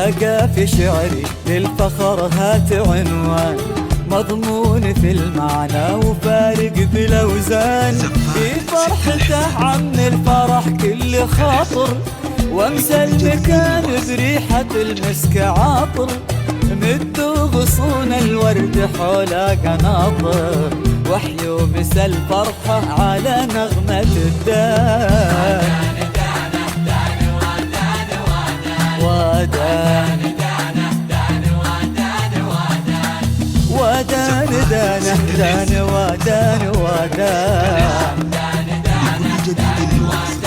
يا قافي شعري للفخر هات عنوان، مضمون في المعنى وفارق بالاوزان. في فرحته عم الفرح كل خاطر، وامسى المكان بريحة المسك عاطر. مدوا غصون الورد حوله قناطر، وحيوا مسى الفرحة على نغمة الدان. ودان ودان دانه دان ودان ودان. لكل جديد وأصل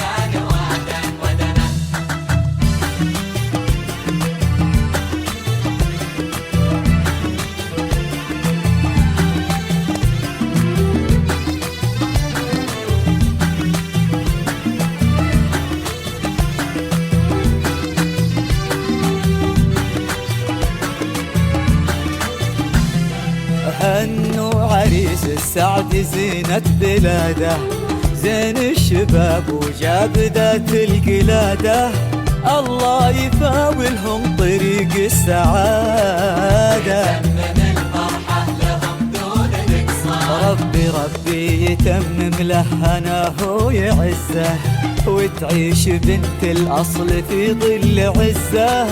هنوا عريس السعد زينة بلاده، زين الشباب وجاب ذات القلادة. الله يفاولهم طريق السعادة، يتمم الفرحة لهم دون نقصان. ربي يتمم له هناه ويعزه، وتعيش بنت الأصل في ظل عزه،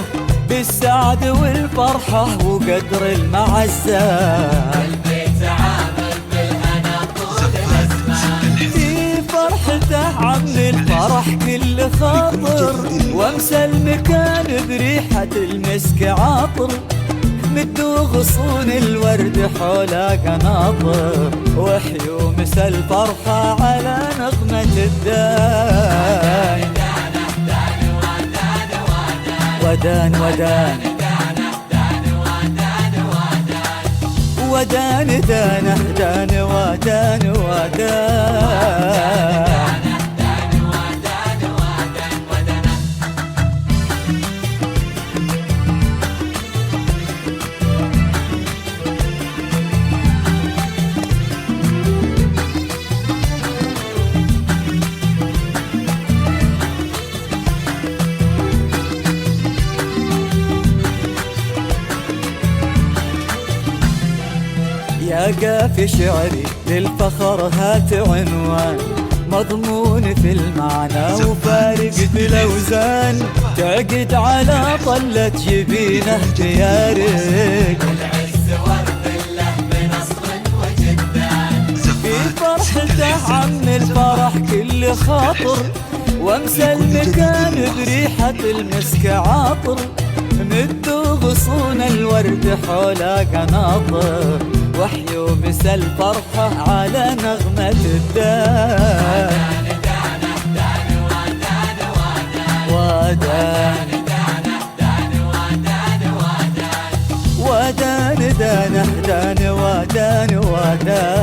بالسعد والفرحة وقدر المعزة. البيت عامر بالهنا طول الأزمان. في فرحته عم الفرح كل خاطر، وامسى المكان بريحة المسك عاطر. مدوا غصون الورد حوله قناطر، وحيوا مسى الفرحة على نغمة الدان. ودان ودان ودان دانه دان ودان ودان. يا قافي شعري للفخر هات عنوان، مضمون في المعنى وفارق بالاوزان. تعقد على طلة جبينه ديارك، العز ورد له من أصل وجدان. في فرحته عم الفرح كل خاطر، وامسى المكان بريحة المسك عاطر. مدوا غصون الورد حوله قناطر، وحيوا مسى الفرحة على نغمة الدان. ودان ودان دانه دان ودان ودان.